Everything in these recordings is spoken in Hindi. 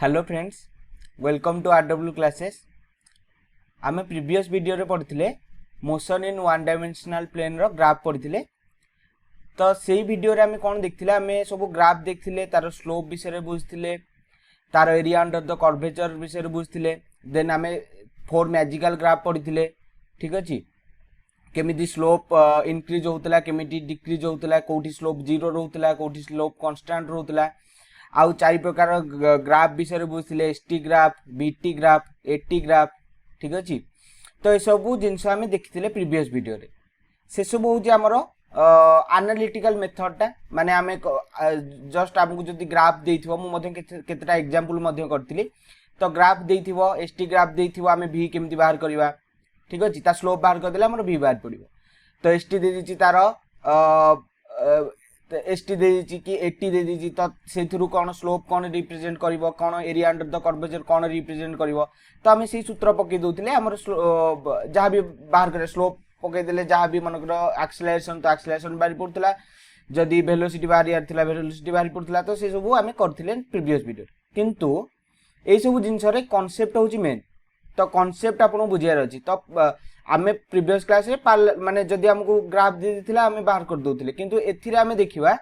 Hello friends, welcome to RW classes. आम प्रीवियस वीडियो रे पढ़िथिले motion in one dimensional plane रो ग्राफ पढ़िथिले। तो सेही वीडियो रे आम कोन देखथिले, आम सब ग्राफ देखथिले, तार स्लोप विषय रे बुझथिले, तार एरिया अंडर द कर्वेचर विषय रे बुझथिले। देन आम फोर मैजिकल ग्राफ पढ़िथिले। ठीक अछि, केमिति स्लोप इंक्रीज होतला, केमिति डिक्रीज होतला, कोठी स्लोप जीरो रहउतला, कोठी स्लोप कांस्टेंट रहउतला। आउ चारि प्रकार ग्राफ विषय बुझे, ST graph, BT graph, eighty graph. ठीक अच्छे, तो ये सब जिनस आम देखी प्रीवियस वीडियो रे। से सब हूँ आमर एनालिटिकल मेथडटा, माने आम जस्ट आमको जब ग्राफ देइथिबो, केतेटा एग्जांपल करथिली। तो ग्राफ देइथिबो, एसटी ग्राफ देइथिबो, आम भी केमती बाहर करवा। ठीक अच्छे, ता स्लोप बाहर करदेले आमर भी बाहर पड़ो। तो एसटी दे दीची तार एसटी दे दीची कि एटी दे दीची, तो से कौन स्लोप कौन रिप्रेजेंट करिवो, कौन एरिया अंडर द कर्वेचर कौन रिप्रेजेंट करिवो। तो आम से सूत्र पकई दउथिले, आमर जहाँ भी बाहर करे स्लोप पकई देले, जहाँ भी मनकर एक्सेलरेशन, तो एक्सेलरेशन बाहर पड़ता, जदि वेलोसिटी बाहर यार थिला वेलोसिटी बाहर पड़ता। तो से सब आम करथिले प्रीवियस वीडियो। किंतु ए सब जिनस रे कांसेप्ट होची मेन। तो कांसेप्ट आपन बुझियार अछि। तो आमे प्रीवियस क्लास रे माने जदि हमको ग्राफ दे दिथिला आमे बाहर कर दउथिले, किंतु एथिरे आमे देखिबा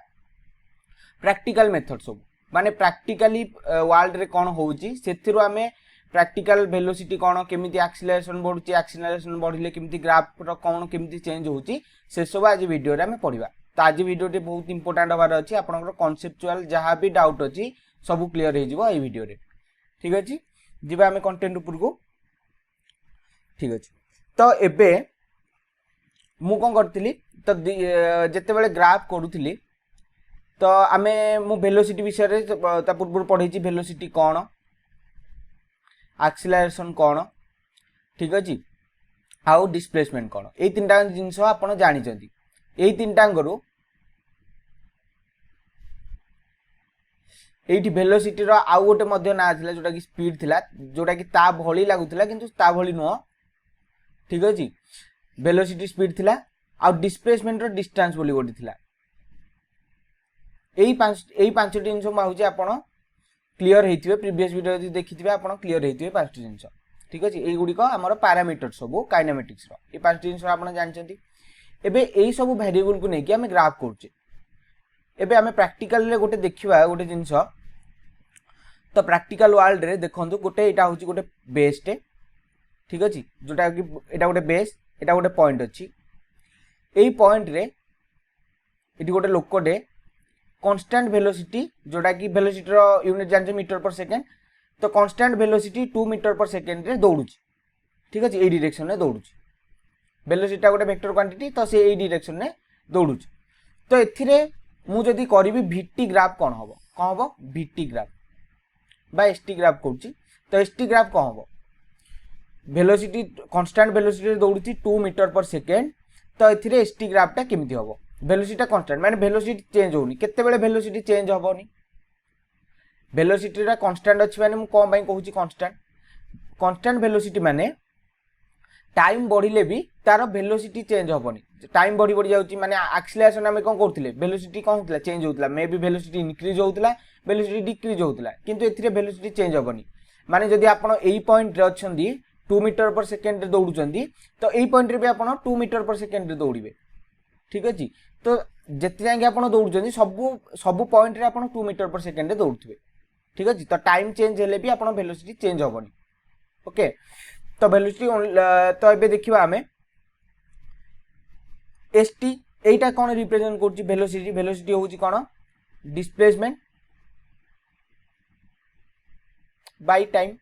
प्रैक्टिकल मेथड सब, माने प्रैक्टिकली वर्ल्ड रे कोन होउची, सेथिरो आमे प्रैक्टिकल वेलोसिटी कोन, केमिति एक्सेलरेशन बढ़ुची, एक्सेलरेशन बढ़िले केमिति ग्राफ रो कोन केमिति चेंज होउची, से सब आज वीडियो रे आमे पढिबा। तो आज वीडियो टे बहुत इंपोर्टेंट होबार अछि। आपनकर कांसेप्चुअल जहां भी डाउट अछि सब क्लियर हे जिवो एई वीडियो रे। ठीक अछि, जिबा आमे कंटेंट ऊपर को। ठीक अछि, तो एबे मु कोन करथिली, तो जते बेले ग्राफ करूथिली, तो आमे मु वेलोसिटी विषय रे ता पूर्व पढैछि। वेलोसिटी कोन, एक्सेलरेशन कोन, ठीक अछि, आउ डिस्प्लेसमेंट कोन, एई तीनटा जिंस आपण जानि चंती। एई तीनटा गरु एइठी वेलोसिटी रो आउ गोटे मध्य ना थिला, जोटा कि स्पीड थिला, जोटा कि ता भली लागुथिला, किंतु ता भली नुह। ठीक अछि, वेलोसिटी स्पीड थिला, आउ डिस्प्लेसमेंट रो डिस्टेंस बोली गोटे थिला। एई पांचटी जिंस माहुची आपण क्लियर हेथिबे। प्रीवियस वीडियो जदि देखिथिबे आपण क्लियर हेथिबे पांचटी जिंस। ठीक अछि, एई गुडी को हमर पैरामीटर सब काइनेमेटिक्स रो ए पांचटी जिंस आपण जानचंती। एबे एई सब वेरिएबल को नै कि हम ग्राफ करछे। एबे हम प्रैक्टिकल रे गोटे देखिबा गोटे जिंस। तो प्रैक्टिकल वर्ल्ड रे देखंतु, गोटे एटा होची गोटे बेस टे। ठीक अछि, जोटा कि एटा गोटे बेस, एटा गोटे पॉइंट अछि। एई पॉइंट रे एटी गोटे लोकटे कांस्टेंट वेलोसिटी, जोटा कि वेलोसिटी रो यूनिट जानछे मीटर पर सेकेंड। तो कांस्टेंट वेलोसिटी 2 मीटर पर सेकेंड रे दौड़ुची। ठीक अछि, एई डायरेक्शन रे दौड़ुची। वेलोसिटी टा गोटे वेक्टर क्वांटिटी, तो से एई डायरेक्शन रे दौड़ुची। तो एथिरे मु जदि करिवि वीटी ग्राफ कोन हबो, कोन हबो वीटी ग्राफ बा एसटी ग्राफ कहूची। तो एसटी ग्राफ कोन हबो, वेलोसिटी कांस्टेंट वेलोसिटी रे दौड़ुची 2 मीटर पर सेकेंड। तो एथिरे एसटी ग्राफ टा केमिति हबो, वेलोसिटी कांस्टेंट माने वेलोसिटी चेंज होनी, केते बेले वेलोसिटी चेंज होबोनी। वेलोसिटी रा कांस्टेंट अछि माने मु कोन पई कहूची कांस्टेंट। कांस्टेंट वेलोसिटी माने टाइम बढ़िले भी तार वेलोसिटी चेंज होबोनी। टाइम बढ़ी बढ़ी जाउची माने एक्सेलरेशन हमें कोन करथिले, वेलोसिटी कोन होतला चेंज होतला, मे बी वेलोसिटी इंक्रीज होतला, वेलोसिटी डिक्रीज होतला, किंतु एथिरे वेलोसिटी चेंज होबोनी। माने जदि आपण एई पॉइंट रे अछंदी 2 मीटर पर सेकेंड रे दौड़ुचंदी, तो एई पॉइंट रे भी आपण 2 मीटर पर सेकेंड रे दौड़िबे। ठीक अछि, तो जति जांगे आपण दौड़ुचंदी सब पॉइंट रे आपण 2 मीटर पर सेकेंड रे दौड़ुथबे। ठीक अछि, तो टाइम चेंज हेले भी आपण वेलोसिटी चेंज होबोनी। ओके, तो वेलोसिटी तो एबे देखिबा हमें एसटी एटा कोन रिप्रेजेंट करछि वेलोसिटी। वेलोसिटी होउची कोन, डिस्प्लेसमेंट बाय टाइम।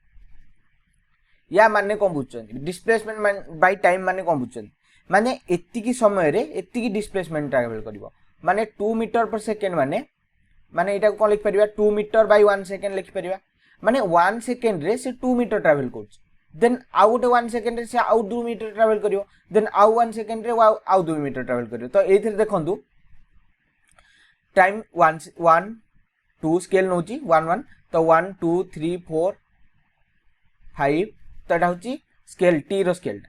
या माने कोन बुझछन, डिस्प्लेसमेंट बाय टाइम माने कोन बुझछन, माने एत्तिकी समय रे एत्तिकी डिस्प्लेसमेंट ट्रैवल करिवो। माने 2 मीटर पर सेकेंड माने एटा कोन लिख परिबा 2 मीटर बाय 1 सेकेंड लिख परिबा। माने 1 सेकेंड रे से 2 मीटर ट्रैवल करछ। देन आउ गोटे 1 सेकेंड रे से आउ 2 मीटर ट्रैवल करिवो। देन आउ 1 सेकेंड रे आउ 2 मीटर ट्रैवल करिवो। तो एथिरे देखंतु टाइम 1 2 स्केल नोची 1 1। तो 1 2 3 4 5, तो एटा होची स्केल टी रो स्केल।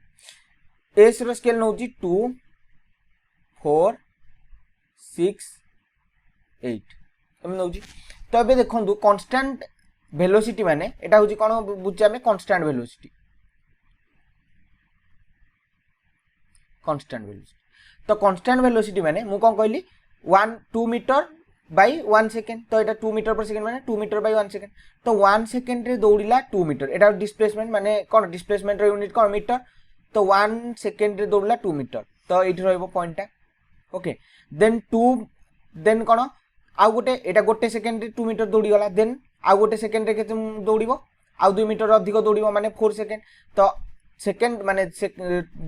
एस रो स्केल नोची 2 4 6 8 एम नोची। तो एबे देखंतु कांस्टेंट वेलोसिटी माने एटा होची कोन बुझे हमें कांस्टेंट वेलोसिटी तो कांस्टेंट वेलोसिटी माने मु कोन कहली 2 मीटर बाय 1 सेकंड तो एटा 2 मीटर पर सेकंड माने 2 मीटर बाय 1 सेकंड तो 1 सेकंड रे दौड़िला 2 मीटर एटा डिस्प्लेसमेंट माने कोन डिस्प्लेसमेंट रो यूनिट कोन मीटर तो 1 सेकंड रे दौड़िला 2 मीटर तो एठी रहइबो पॉइंट ओके देन कोन आ गोटे एटा गोटे सेकंड रे 2 मीटर दौड़ी गला देन आ गोटे सेकंड रे केते दौड़िबो आ 2 मीटर अधिक दौड़िबो माने 4 सेकंड तो सेकंड माने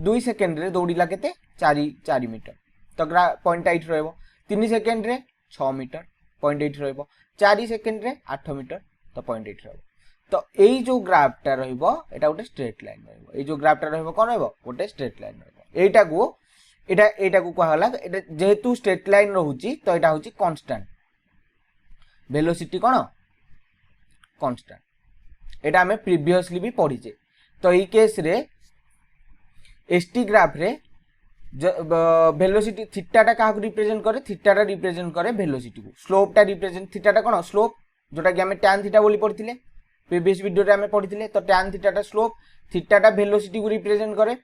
2 सेकंड रे दौड़िला केते 4 मीटर तो पॉइंट 8 रहइबो 3 सेकंड रे 6 मीटर पॉइंट 8 रहइबो 4 सेकंड रे 8 मीटर तो पॉइंट 8 रहइबो तो एई जो ग्राफटा रहइबो एटा गोटे स्ट्रेट लाइन रहइबो एई जो ग्राफटा रहइबो कोन रहइबो गोटे स्ट्रेट लाइन रहइबो एटा को कहला एटा जेहेतु स्ट्रेट लाइन रहउची तो एटा होची कांस्टेंट वेलोसिटी कोन कांस्टेंट एटा हमें प्रीवियसली भी पढ़ीचे तो ई केस रे एसटी ग्राफ रे वेलोसिटी थीटाटा का रिप्रेजेंट करे थीटाटा रिप्रेजेंट करे वेलोसिटी को स्लोपटा रिप्रेजेंट थीटाटा कोन स्लोप जोटा कि हमें tan थीटा बोली पढ़िथिले प्रीवियस वीडियो रे हमें पढ़िथिले तो tan थीटाटा स्लोप थीटाटा वेलोसिटी को रिप्रेजेंट करे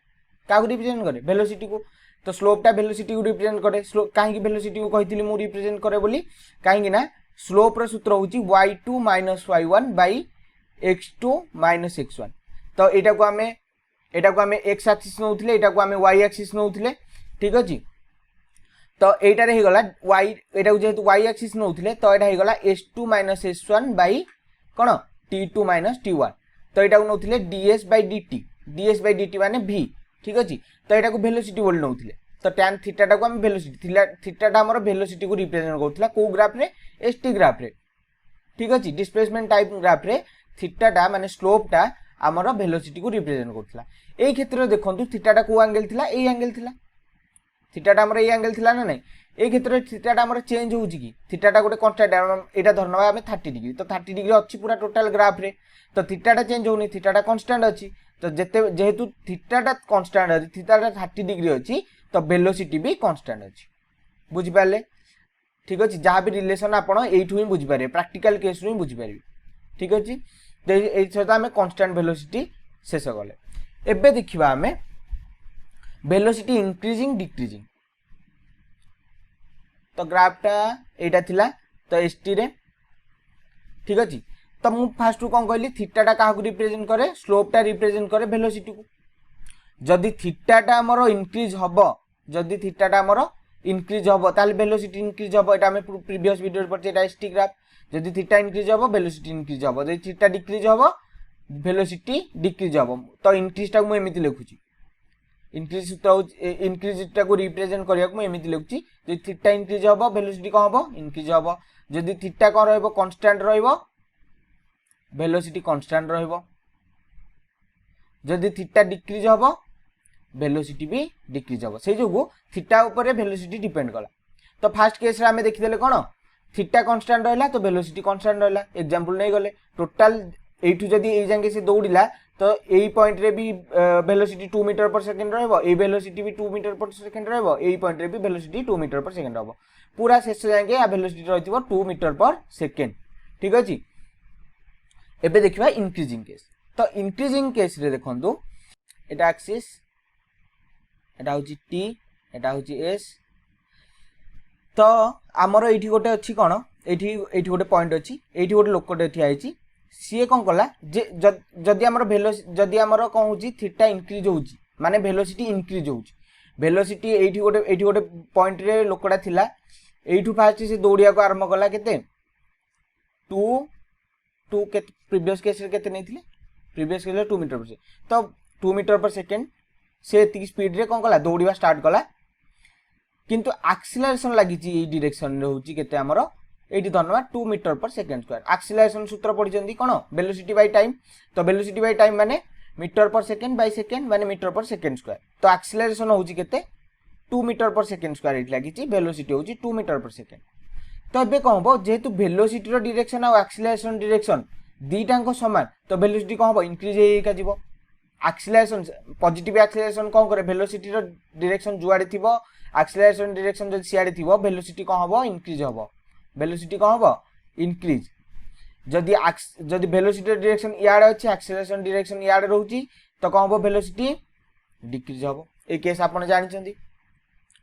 का रिप्रेजेंट करे वेलोसिटी को तो स्लोपटा वेलोसिटी को रिप्रेजेंट करे स्लोप काहे वेलोसिटी को कहिथिली मु रिप्रेजेंट करे बोली काहे ना स्लोप रो सूत्र होची y2 - y1 / x2 - x1 तो एटा को हमें x एक्सिस नउथिले एटा को हमें y एक्सिस नउथिले ठीक अछि तो एटा रे हे गला y एटा को जेहेतु y एक्सिस नउथिले तो एटा हे गला s2 - s1 / कोन t2 - t1 तो एटा को नउथिले ds/dt माने v ठीक अछि तो एटा को वेलोसिटी बोल नउथिले तो tan थीटाटा को हम वेलोसिटी थीटाटा हमर वेलोसिटी को रिप्रेजेंट करथला को ग्राफ रे st ग्राफ रे ठीक अछि डिस्प्लेसमेंट टाइप ग्राफ रे थीटाटा माने स्लोपटा हमर वेलोसिटी को रिप्रेजेंट करथला एई क्षेत्र रे देखंतु थीटाटा को एंगल थिला एई एंगल थिला थीटाटा हमर एई एंगल थिला ना नै एई क्षेत्र रे थीटाटा हमर चेंज होउची कि थीटाटा गोटे कांस्टेंट एटा धरनवा हमें 30 डिग्री तो 30 डिग्री अछि पूरा टोटल ग्राफ रे तो थीटाटा चेंज होउनी थीटाटा कांस्टेंट अछि तो जेहेतु थीटाटा कांस्टेंट अछि थीटाटा 30 डिग्री अछि तो वेलोसिटी भी कांस्टेंट अछि बुझि पाले ठीक अछि जहां भी रिलेशन आपण एठु ही बुझि पारे प्रैक्टिकल केस रू ही बुझि पारे ठीक अछि तो एई छता हमें कांस्टेंट वेलोसिटी शेष गले एबे देखिबा हमें वेलोसिटी इंक्रीजिंग डिक्रीजिंग तो ग्राफटा एटा थिला तो एसटी रे ठीक अछि तो मु फास्ट टू कोन कहली थीटाटा का रिप्रेजेंट करे स्लोपटा रिप्रेजेंट करे वेलोसिटी को जदि थीटाटा हमरो इंक्रीज हबो जदि थीटाटा हमरो इंक्रीज हबो ताले वेलोसिटी इंक्रीज हबो एटा हमें प्रीवियस वीडियो रे पढ़ते एटा एसटी ग्राफ जदि थीटा इंक्रीज हबो वेलोसिटी इंक्रीज हबो जदि थीटा डिक्रीज हबो वेलोसिटी डिक्रीज हबो तो इंक्रीज टा मु एमिति लिखुची इंक्रीज तो इंक्रीज टा को रिप्रेजेंट करिया को मु एमिति लिखुची जदि थीटा इंक्रीज हबो वेलोसिटी को हबो इंक्रीज हबो जदि थीटा को रहबो कांस्टेंट रहबो वेलोसिटी कांस्टेंट रहबो जदि थीटा डिक्रीज हबो वेलोसिटी भी डिक्रीज हबो से जोगु थीटा ऊपर वेलोसिटी डिपेंड कला तो फर्स्ट केस रे हमें देखि देले कोन थीटा कांस्टेंट रहला तो वेलोसिटी कांस्टेंट रहला एग्जांपल नै गले टोटल एठु जदि ए जांगे से दौड़िला तो एई पॉइंट रे भी वेलोसिटी 2 मीटर पर सेकंड रहबो ए वेलोसिटी भी 2 मीटर पर सेकंड रहबो एई पॉइंट रे भी वेलोसिटी 2 मीटर पर सेकंड रहबो पूरा शेष जांगे आ वेलोसिटी रहथिबो 2 मीटर पर सेकंड ठीक अछि एबे देखिबा इंक्रीजिंग केस तो इंक्रीजिंग केस रे देखंतु एटा एक्सिस एटा होची t एटा होची s तो आमर एठी गोटे अछि कोन एठी गोटे पॉइंट अछि एठी गोटे लोकटे एठी आइछि सीए कोन कला जे जदि आमर वेलोसिटी जदि आमर कोन होची थीटा इंक्रीज होची माने वेलोसिटी इंक्रीज होची वेलोसिटी एठी गोटे पॉइंट रे लोकटा थिला एठु फास्ट से दौड़िया को आरंभ कला केते 2 के प्रीवियस केस रे केते नैथिले प्रीवियस केस रे 2 मीटर पर तो 2 मीटर पर सेकंड से एति स्पीड रे कोन कला दौड़िया स्टार्ट कला किंतु एक्सीलरेशन लागि जी ए डायरेक्शन रे होची केते हमरो एठी धनवा 2 metre per second square acceleration सूत्र पढि जंदी कोन वेलोसिटी बाय टाइम तो वेलोसिटी बाय टाइम माने metre per second by second माने मीटर पर सेकंड स्क्वायर तो एक्सीलरेशन होची केते 2 मीटर पर सेकंड स्क्वायर एठी लागि जी वेलोसिटी होची 2 मीटर पर सेकंड तो एबे कहबो जेहेतु वेलोसिटी रो डायरेक्शन आ एक्सीलरेशन डायरेक्शन दीटांको समान तो वेलोसिटी कहबो इंक्रीज हे का जीवो एक्सीलरेशन पॉजिटिव एक्सीलरेशन कोन करे वेलोसिटी रो डायरेक्शन जुआडे थिबो एक्सीलरेशन डायरेक्शन जदि सियाडे थिबो वेलोसिटी कोन हबो इंक्रीज हबो वेलोसिटी कोन हबो इंक्रीज जदि वेलोसिटी डायरेक्शन इयाडे अछि एक्सेलरेशन डायरेक्शन इयाडे रहउची तो कौन हम वेलोसिटी डिक्रीज हम ए केस आपण जानिछंती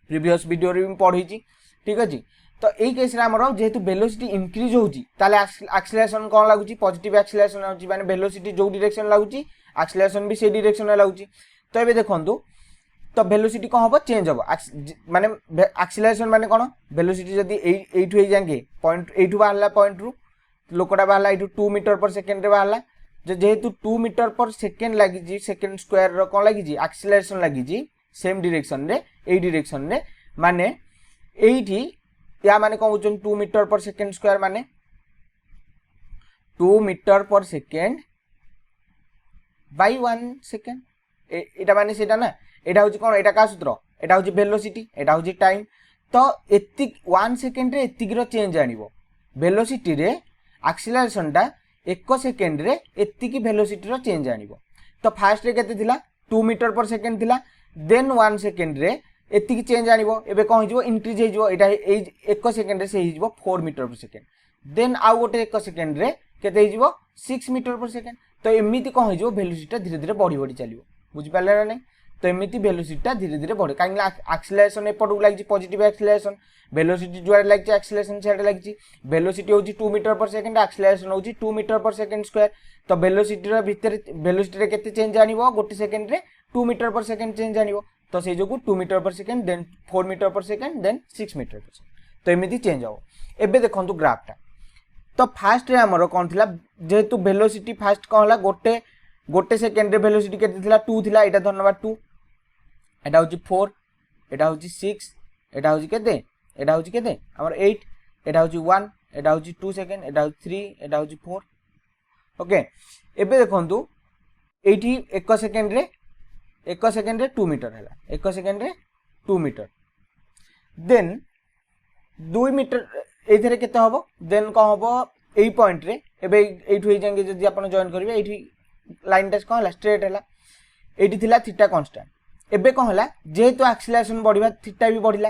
प्रीवियस वीडियो रे भी पढी ठीक अछि तो एई केस रे हमर जेहेतु वेलोसिटी इंक्रीज होउची ताले एक्सेलरेशन कोन लागुची पॉजिटिव एक्सेलरेशन होउची माने वेलोसिटी जो डायरेक्शन लागुची एक्सेलरेशन भी से डायरेक्शन रे लागुची तो एबे देखंतु तो वेलोसिटी कोन हम चेंज हम माने एक्सेलरेशन माने कोन वेलोसिटी जदी एठु हे जांगे पॉइंट एठु बाहला पॉइंट रु लोकटा बाहला एठु 2 मीटर पर सेकंड रे बाहला जेहेतु 2 मीटर पर सेकंड लागि जी सेकंड स्क्वायर रो कोन लागि जी एक्सेलरेशन लागि जी सेम डायरेक्शन रे माने एठी या माने कहउछन 2 मीटर पर सेकंड स्क्वायर माने 2 metre per second bye 1 second एटा माने सेटा ना एटा होची कोन एटा का सूत्र एटा होची वेलोसिटी एटा होची टाइम तो एति 1 सेकंड रे एतिक रो चेंज आनिबो वेलोसिटी रे एक्सेलरेशन टा 1 सेकंड रे एतिक वेलोसिटी रो चेंज आनिबो तो फास्ट रे केते थिला 2 मीटर पर सेकंड थिला देन 1 सेकंड रे एतिक चेंज आनिबो एबे कोन हिजो इंक्रीज हेजो एटा 1 सेकंड रे से हिजो 4 मीटर पर सेकंड देन आउ गोटे 1 सेकंड रे केते हिजो 6 मीटर पर सेकंड तो एमिति कोन हिजो वेलोसिटी धीरे धीरे बढ़ी चलिबो बुझि पाले ना नै तो एमिति वेलोसिटी धीरे धीरे बढ़े काहे एक्सेलरेशन एपटू लागि पॉजिटिव एक्सेलरेशन वेलोसिटी जुआडे लागि एक्सेलरेशन छाडे लागि वेलोसिटी होची 2 मीटर पर सेकंड एक्सेलरेशन होची 2 मीटर पर सेकंड स्क्वायर तो वेलोसिटी रो भीतर वेलोसिटी रे केते चेंज आनिबो गोटे सेकंड रे 2 मीटर पर सेकंड चेंज आनिबो तो से जो 2 metre per second then 4 metre per second then 6 metre per second तो एमिति चेंज हो एबे देखंतु ग्राफ टा तो फास्ट रे हमरो कोन थिला जेहेतु वेलोसिटी फास्ट कोन हला गोटे सेकंड रे वेलोसिटी केते थिला 2 थिला एटा धन्यवाद 2 एटा होची 4 एटा होची 6 एटा होची केते एटा होची केते हमर 8 एटा होची 1 एटा होची 2 सेकंड एटा होची 3 एटा होची 4 ओके एबे देखंतु एठी 1 सेकंड रे 2 मीटर हला 1 सेकंड रे 2 मीटर देन 2 मीटर एथरे केते हबो देन को हबो एई पॉइंट रे एबे एठु हे जांगे जदी आपण जॉइन करबे एठी लाइन टेस्ट को हला स्ट्रेट हला एठी थिला थीटा कांस्टेंट एबे को हला जेहेतु एक्सेलरेशन बढ़िबा थीटा भी बढ़िला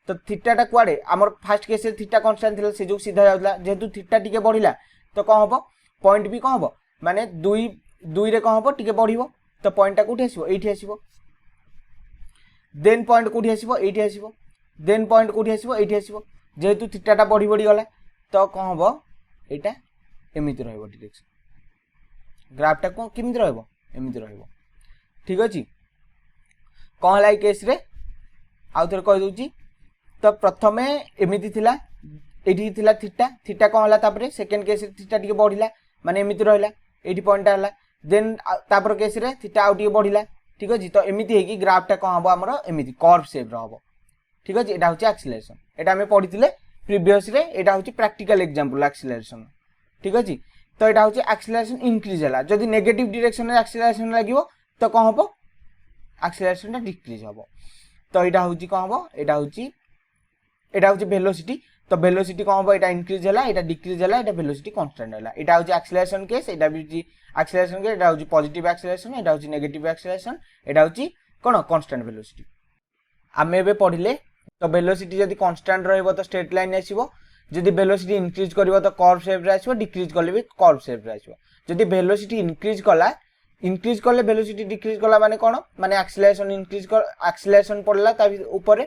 तो थीटा टा कुआडे हमर फर्स्ट केस रे थीटा कांस्टेंट थिला से जो सीधा जाउला जेहेतु थीटा टिके बढ़िला तो को हबो पॉइंट भी को हबो माने 2 रे को हबो टिके बढ़िबो तो पॉइंट टा कोठी आसीबो एठी आसीबो देन पॉइंट कोठी आसीबो एठी आसीबो देन पॉइंट कोठी आसीबो एठी आसीबो जेहेतु थीटा टा बढ़ी गला तो कौन हम एटा एमिति रहइबो डायरेक्शन ग्राफ टा को केमिति रहइबो एमिति रहइबो ठीक अछि कौन लाई केस रे आउ थोर कह दोची तो प्रथमे एमिति थिला एठी थिला थीटा कौन हला तापरे सेकंड केस रे थीटा टिके बढ़िला माने एमिति रहइला एठी पॉइंट हला देन तापर केस रे थीटा आउ टिके बढ़िला ठीक अछि तो एमिति हेकी ग्राफ टा कौन हबो हमरो एमिति कर्व शेप रहबो ठीक अछि एटा होची एक्सेलरेशन एटा हमें पढिथिले प्रीवियस रे एटा होची प्रैक्टिकल एग्जांपल एक्सेलरेशन ठीक अछि तो एटा होची एक्सेलरेशन इंक्रीज हला जदी नेगेटिव डायरेक्शन रे एक्सेलरेशन लागिवो तो कोन हबो एक्सेलरेशन टा डिक्रीज हबो तो एटा होची कोन हबो एटा होची वेलोसिटी तो वेलोसिटी कोन हबो एटा इंक्रीज हला एटा डिक्रीज हला एटा वेलोसिटी कांस्टेंट हला एटा होची एक्सेलरेशन केस एटा भी एक्सेलरेशन केस एटा होची पॉजिटिव एक्सेलरेशन एटा होची नेगेटिव एक्सेलरेशन एटा होची कोन कांस्टेंट वेलोसिटी आमे बे पढिले तो वेलोसिटी जदी कांस्टेंट रहइबो तो स्ट्रेट लाइन आसीबो जदी वेलोसिटी इंक्रीज करबो तो कर्व शेप रे आसीबो डिक्रीज करले भी कर्व शेप रे आसीबो जदी वेलोसिटी इंक्रीज करले वेलोसिटी डिक्रीज करला माने कोन माने एक्सेलरेशन इंक्रीज कर एक्सेलरेशन पड़ला ता ऊपर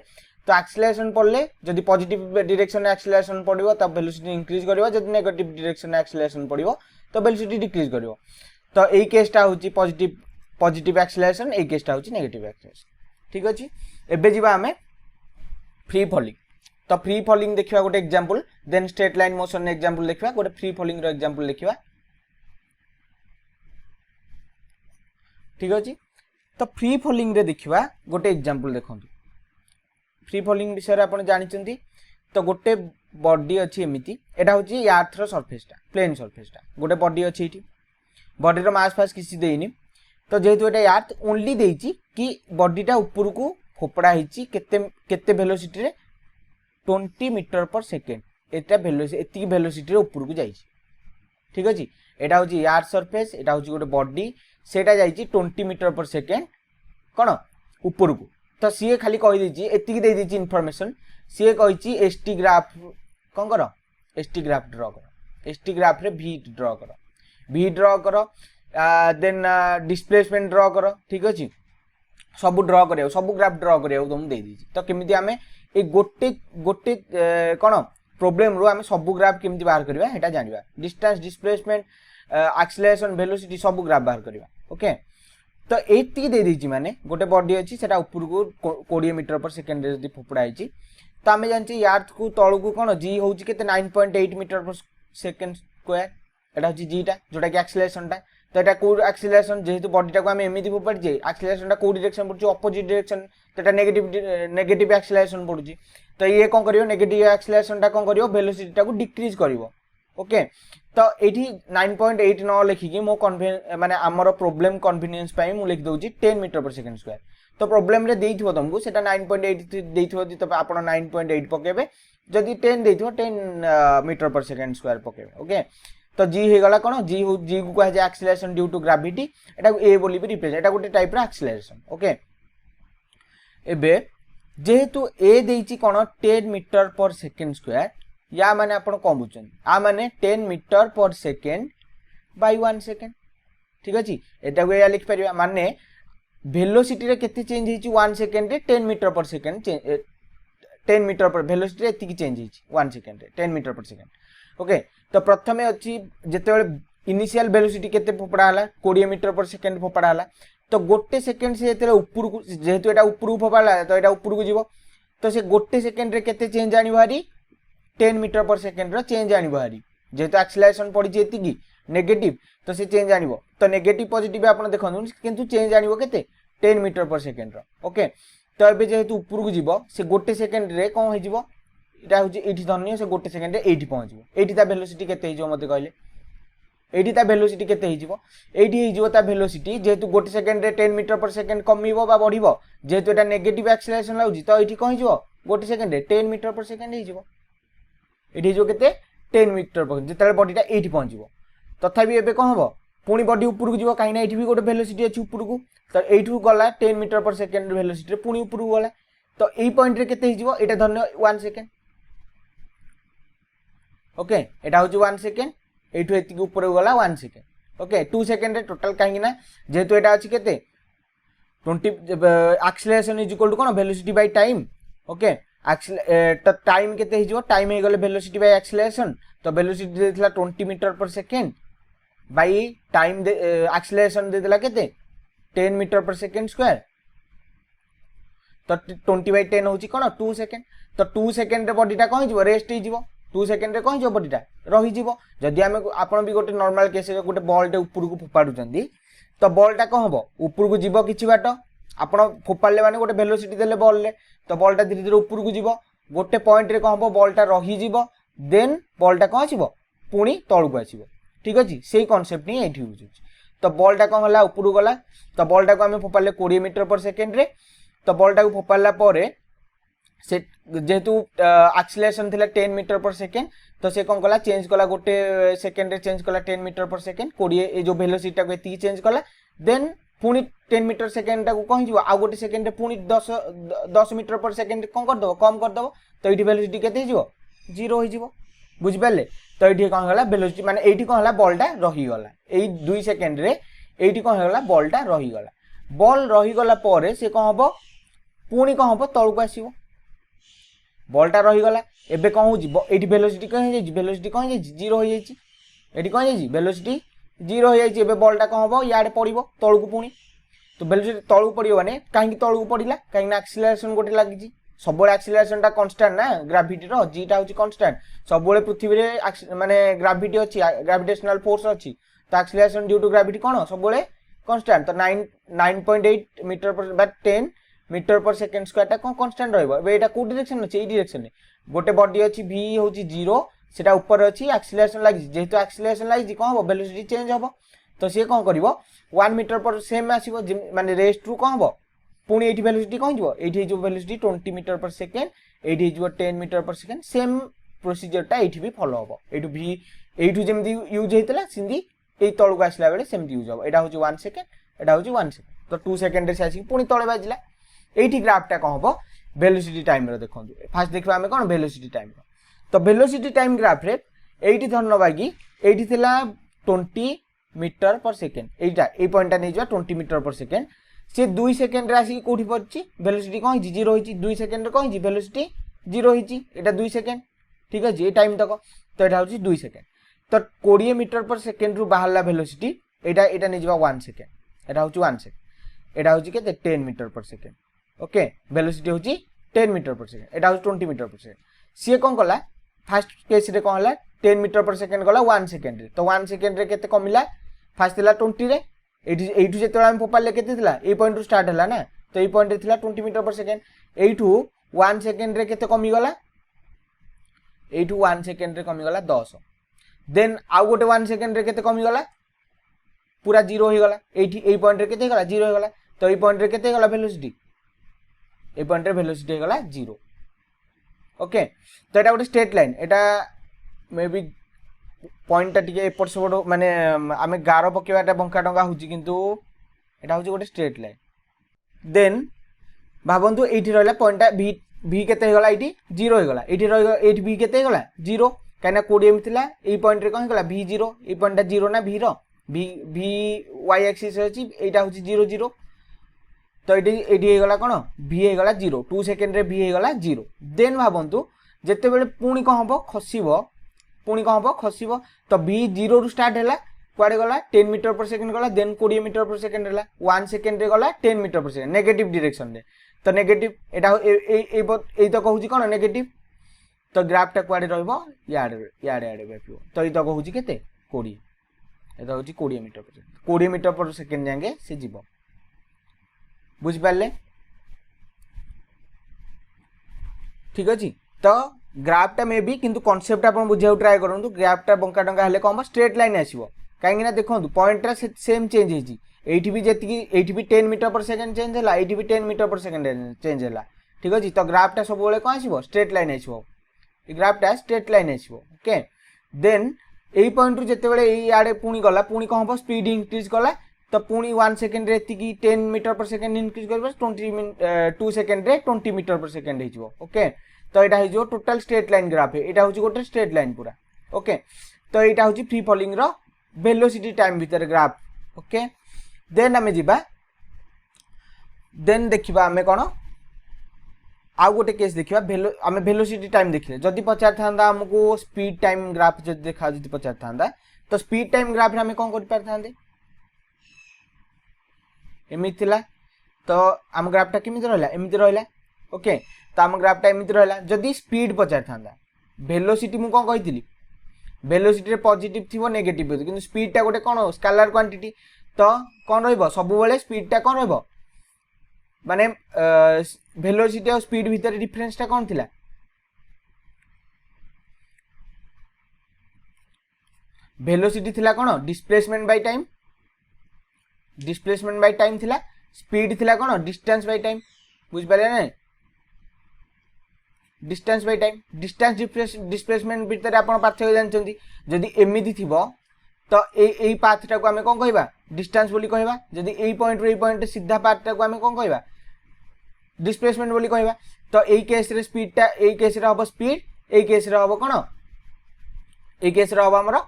तो एक्सेलरेशन पड़ले जदी पॉजिटिव डायरेक्शन रे एक्सेलरेशन पड़िबो तब वेलोसिटी इंक्रीज करबो जदी नेगेटिव डायरेक्शन रे एक्सेलरेशन पड़िबो तो वेलोसिटी डिक्रीज करबो तो एई केसटा होची पॉजिटिव एक्सेलरेशन एई केसटा होची नेगेटिव एक्सेलरेशन ठीक अछि एबे जिबा हमें फ्री फॉलिंग तो फ्री फॉलिंग देखिबा गोटे example then straight line motion रे एग्जांपल देखिबा गोटे फ्री फॉलिंग रो एग्जांपल देखिबा ठीक अछि तो फ्री फॉलिंग रे देखिबा गोटे एग्जांपल देखंतु फ्री फॉलिंग विषय रे आपण जानिचंती तो गोटे बॉडी अछि एमिति एटा होची अर्थ रो सरफेस टा प्लेन सरफेस टा गोटे बॉडी अछि एठी बॉडी रो मास फास किछि देइनी तो जेहेतु एटा अर्थ ओनली देइची कि बॉडी टा ऊपर को फोपड़ा हिची केते वेलोसिटी रे 20 मीटर पर सेकंड एटा वेलोसिटी एति वेलोसिटी रे ऊपर को जाईची ठीक अछि एटा होची अर्थ सरफेस एटा होची गोटे बॉडी सेटा जाईची 20 मीटर पर सेकंड कोन ऊपर को तो सीए खाली कहि देची एति दे देची इंफॉर्मेशन सीए कहिची एसटी ग्राफ कोन करो एसटी ग्राफ ड्रा करो एसटी ग्राफ रे v ड्रॉ कर देन डिस्प्लेसमेंट ड्रॉ कर ठीक अछि सब ड्रॉ करियो सब ग्राफ ड्रॉ करियो तुम दे दीची तो केमिति आमे ए गोटे गोटे कोन प्रॉब्लम रो आमे सब ग्राफ केमिति बाहर करबा हेटा जानिबा डिस्टेंस डिस्प्लेसमेंट एक्सेलरेशन वेलोसिटी सब ग्राफ बाहर करबा ओके तो एति दे दीची माने गोटे बॉडी अछि सेटा ऊपर को 20 मीटर पर सेकंड रे जदी फोपडा आइची तो आमे जानछि अर्थ को तळ को कोन जी होउची केते 9.8 मीटर पर सेकंड स्क्वायर एटा होची जी टा जोटा कि एक्सेलरेशन टा तो एटा को एक्सेलरेशन जेहेतु बॉडी टा को आमे एमिति फोपड जे एक्सेलरेशन टा को डायरेक्शन पड़ची अपोजिट डायरेक्शन तो एटा नेगेटिव एक्सेलरेशन पड़ची तो ये कोन करियो नेगेटिव एक्सेलरेशन टा कोन करियो वेलोसिटी टा को डिक्रीज करिवो ओके तो एठी 9.8 न लिखि कि मो माने हमर प्रॉब्लम कन्वीनियंस पई मु लिख दोची 10 मीटर पर सेकंड स्क्वायर तो प्रॉब्लम रे देइथिबो तुमको सेटा 9.8 देइथिबो त आपण 9.8 पकेबे जदी 10 देइथिबो 10 metre per second square पकेबे okay तो जी हे गला कोन जी को कह जे एक्सेलरेशन ड्यू टू ग्रेविटी एटा को ए बोली भी रिप्रेजेंट एटा गोटे टाइप रा एक्सेलरेशन ओके एबे जेहेतु ए देइची कोन 10 मीटर पर सेकंड स्क्वायर या माने आपण कोन बुझन आ माने 10 metre per second bye 1 second ठीक अछि एटा को या लिख परिबा माने वेलोसिटी रे केते चेंज हिची 1 सेकंड रे 10 मीटर पर सेकंड 10 मीटर पर वेलोसिटी रे एति चेंज हिची 1 सेकंड रे 10 मीटर पर सेकंड ओके तो प्रथमे अछि जेते बेले इनिशियल वेलोसिटी केते फोपडा हला 20 मीटर पर सेकंड फोपडा हला तो गोटे सेकंड से जेते ऊपर को जेहेतु एटा ऊपर को फोपडा तो एटा ऊपर को जीवो तो से गोटे सेकंड रे केते चेंज आनी भारी 10 metre per second row change आनी भारी जेहेतु एक्सेलरेशन पड़ी जे एति की नेगेटिव तो से चेंज आनिबो तो नेगेटिव पॉजिटिव आपण देखनु किंतु चेंज आनिबो केते 10 metre per second row okay तो एबे जेहेतु ऊपर को जीवो से गोटे सेकंड रे कोन हे जीवो इटा होची एठी धन्य से गोटे सेकंड रे एठी पहुंचबो एठी ता वेलोसिटी केते हिजो मते कहले एठी ता वेलोसिटी केते हिजो एठी हिजो ता वेलोसिटी जेहेतु गोटे सेकंड रे 10 मीटर पर सेकंड कमिबो बा बढ़िबो जेहेतु एटा नेगेटिव एक्सेलरेशन लाउजी तो एठी कोन हिजो गोटे सेकंड रे 10 मीटर पर सेकंड हिजो एठी जो केते 10 मीटर पर जेतले बॉडीटा एठी पहुंचबो तथापि एबे कोन हबो पुनी बॉडी ऊपर को जीवो काईना एठी भी गोटे वेलोसिटी अछि ऊपर को तो एठू गला 10 मीटर पर सेकंड वेलोसिटी रे पुनी ऊपर को गला तो एई पॉइंट रे केते हिजो एटा धन्य 1 सेकंड ओके एटा होची 1 सेकंड एठू एति के ऊपर गला 1 सेकंड ओके 2 सेकंड रे टोटल काईना जेहेतु एटा अछि केते 20 एक्सेलरेशन इज इक्वल टू कोन वेलोसिटी बाय टाइम ओके तो टाइम केते हिजो टाइम हे गले वेलोसिटी बाय एक्सेलरेशन तो वेलोसिटी देथला 20 metre per second by time acceleration देथला केते 10 मीटर पर सेकंड स्क्वायर तो 20 बाय 10 होची कोन 2 सेकंड तो 2 सेकंड रे बॉडीटा कोन हिजो रेस्ट हे जिवो 2 सेकंड रे कोन हिजो बॉडीटा रही जिवो जदी हमें आपण भी गोटे नॉर्मल केस रे गोटे बॉल टे ऊपर को फोपाडु चंदी तो बॉलटा कोन हबो ऊपर को जिवो किछि बाट आपण फोपाडले माने गोटे वेलोसिटी देले बॉल ले तो बॉलटा धीरे धीरे ऊपर को जीवो गोटे पॉइंट रे कोन हबो बॉलटा रही जीवो देन बॉलटा कोन आसीबो पुणी तळ को आसीबो ठीक अछि सेही कांसेप्ट नै एठी बुझु तो बॉलटा कोन हला ऊपर को गला तो बॉलटा को हमें फोपाडले 20 मीटर पर सेकंड रे तो बॉलटा को फोपाडला परे से जेहेतु एक्सेलरेशन थिला 10 मीटर पर सेकंड तो से कोन कला चेंज कला गोटे सेकंड रे चेंज कला 10 मीटर पर सेकंड 20 ए जो वेलोसिटी को एती चेंज कला देन पुणी 10 मीटर सेकंड टा को कहि जीव आ गोटे सेकंड रे पुणी 10 मीटर पर सेकंड कम कर दबो कम कर दबो तो एठी वेलोसिटी केते जीव 0 हो जीव बुझि पाले तो एठी कोन हला वेलोसिटी माने एठी कोन हला बॉलटा रही गला एई 2 सेकंड रे एठी कोन हला बॉलटा रही गला बॉल रही गला परे से कोन हबो पुणी कोन हबो तळ को आसीबो बॉलटा रही गला एबे कोन हो जी एठी वेलोसिटी कोन हे जी वेलोसिटी कोन हे जी 0 हो जाई छी एठी कोन हे जी वेलोसिटी 0 हो जाई छी एबे बॉलटा कोन हबो याडे पड़िबो तळ को पुणी तो वेलोसिटी तळू पड़ियो माने काहे तळू पड़िला काहे ना एक्सेलरेशन गोटे लागि जी सब बेले एक्सेलरेशन टा कांस्टेंट ना ग्रेविटी रो जी टा होची कांस्टेंट सब बेले पृथ्वी रे माने ग्रेविटी अछि ग्रेविटेशनल फोर्स अछि तो एक्सेलरेशन ड्यू टू ग्रेविटी कोन सब बेले कांस्टेंट तो 9.8 मीटर पर but 10 metre per second square टा कोन कांस्टेंट रहइबो एबे एटा को डायरेक्शन अछि ए डायरेक्शन ने गोटे बॉडी अछि v होची 0 सेटा ऊपर अछि एक्सेलरेशन लागि जेहेतु एक्सेलरेशन लागि कोन हो वेलोसिटी चेंज हो तो से कोन करिवो 1 मीटर पर सेम आसीबो माने रेस्ट टू कोन हो पुणी एठी वेलोसिटी कोन जीवो एठी जो वेलोसिटी 20 मीटर पर सेकंड एठी जो 10 metre per second same procedure टा एठी भी फॉलो होबो एठू भी एठू जेमदी यूज हेतला सिंधी ए तळको आसला बेले सेमदी यूज होबो एटा होची 1 सेकंड एटा होची 1 सेकंड तो 2 सेकंड रे से आसी पुणी तळे बाजिला एठी ग्राफ टा कोन होबो वेलोसिटी टाइम रो देखंतु फास्ट देखबा हमें कोन वेलोसिटी टाइम रो तो वेलोसिटी टाइम ग्राफ रे एठी धर नबा कि एठी थिला 20 मीटर पर सेकेंड एटा ए पॉइंटटा नै जा 20 मीटर पर सेकेंड से 2 सेकेंड रे आसी कोठी पड़ची वेलोसिटी कोन हिची 0 हिची 2 सेकेंड रे कोन हिची वेलोसिटी 0 हिची एटा 2 सेकेंड ठीक अछि ए टाइम तक तो एटा होची 2 सेकेंड तो 20 मीटर पर सेकेंड रु बाहरला वेलोसिटी एटा एटा नै जिबा 1 सेकेंड एटा होची 1 सेकेंड एटा होची केते 10 मीटर पर सेकेंड ओके वेलोसिटी होची 10 मीटर पर सेकेंड एटा होची 20 मीटर पर सेकेंड सी कोन कला फर्स्ट केस रे कोन हला 10 मीटर पर सेकेंड गला 1 सेकेंड रे तो 1 सेकेंड रे केते कमिला फर्स्ट थिला 20 रे एठू जेते हम फोपाले केते थिला ए पॉइंट रु स्टार्ट हला ना तो ए पॉइंट रे थिला 20 मीटर पर सेकेंड एठू 1 सेकेंड रे केते कमी गला एठू 1 सेकेंड रे कमी गला 10 देन आउ गोटे 1 सेकेंड रे केते कमी गला पूरा 0 हो गला एठी ए पॉइंट रे केते गला 0 हो गला तो ए पॉइंट रे केते गला वेलोसिटी ए पॉइंट रे वेलोसिटी हो गला 0 ओके तो एटा गोटे straight line Etah may be point टिके एपट सेपट माने आमे गारो पकेवाटा बंका डंगा होची किंतु एटा होची गोटे स्ट्रेट लाइन देन भाबंतु एठी रहला पॉइंटटा v केते हो गला एठी 0 हो गला एठी रह एठी v केते हो गला 0 काना 20 मिथिला ए पॉइंट रे कोन गला v0 ए पॉइंटटा 0 ना v रो v y एक्सिस अछि एटा होची 0 0 तो एठी हे गला कोन v हे गला 0 2 सेकेंड रे v हे गला 0 देन भाबंतु जेते बेले पुणी कोन हबो खसिबो पुणी कोन हबो खसिबो तो v 0 रु स्टार्ट हैला कुआडे गला 10 मीटर पर सेकेंड गला देन 20 मीटर पर सेकेंड हैला 1 सेकेंड रे गला 10 मीटर पर सेकेंड नेगेटिव डायरेक्शन रे तो नेगेटिव एटा ए तो कहूची कोन नेगेटिव तो ग्राफटा कुआडे रहइबो याडे व्यापिबो तो ए तो कहूची केते 20 एटा होची 20 मीटर पर सेकेंड 20 मीटर पर सेकेंड जांगे से जीवो बुझ पाले ठीक अछि तो ग्राफटा मे भी किंतु कांसेप्ट आपण बुझाउ ट्राई करंतु ग्राफटा बंका डंगा हेले कोन स्ट्रेट लाइन आसीबो काहेकि ना देखंतु पॉइंटरा सेम चेंज हेजी एठी भी जेति एठी भी 10 मीटर पर सेकेंड चेंज हैला एठी भी 10 मीटर पर सेकेंड चेंज हैला ठीक अछि तो ग्राफटा सब बेले कोन आसीबो स्ट्रेट लाइन आसीबो ए ग्राफटा स्ट्रेट लाइन आसीबो ओके देन एई पॉइंट रु जेते बेले एई आडे पुणी गला पुणी कोन हबो स्पीड इंक्रीज गला तो पुणी 1 सेकेंड रे एतिकी 10 मीटर पर सेकेंड इंक्रीज करबो 2 सेकेंड रे 20 मीटर पर सेकेंड हेजिवो ओके तो एटा हेजिवो टोटल स्ट्रेट लाइन ग्राफ एटा होची गोटे स्ट्रेट लाइन पूरा ओके तो एटा होची फ्री फॉलिंग रो वेलोसिटी टाइम भीतर ग्राफ ओके देन हमें जिबा देन देखिबा हमें कोन आउ गोटे केस देखिबा हमें वेलोसिटी टाइम देखिले जदी पचार थांदा हमको स्पीड टाइम ग्राफ जदी देखा जदी पचार थांदा तो स्पीड टाइम ग्राफ रे हमें कोन कर पार थांदे एमिति थिला तो हम ग्राफटा केमिति रहला एमिति रहला ओके तो हम ग्राफटा एमिति रहला जदी स्पीड पचार थांदा वेलोसिटी मु कोन कहितली वेलोसिटी रे पॉजिटिव थिबो नेगेटिव थिबो किंतु स्पीड टा गोटे कोन स्केलर क्वांटिटी तो कोन रहइबो सब बेले स्पीड टा कोन रहइबो माने वेलोसिटी और स्पीड भीतर डिफरेंस टा कोन थिला वेलोसिटी थिला कोन डिस्प्लेसमेंट बाय टाइम थिला स्पीड थिला कोन डिस्टेंस बाय टाइम बुझ पाले ना distance by time distance displacement भीतर आपण पार्थक्य जानचंती जदी एमिति थिबो तो एई पाथटा को हमें कोन कहबा डिस्टेंस बोली कहबा जदी एई पॉइंट रे एई पॉइंट सीधा पाथटा को हमें कोन कहबा डिस्प्लेसमेंट बोली कहबा तो एई केस रे स्पीड टा एई केस रे हबो स्पीड एई केस रे हबो कोन एई केस रे हबो हमरो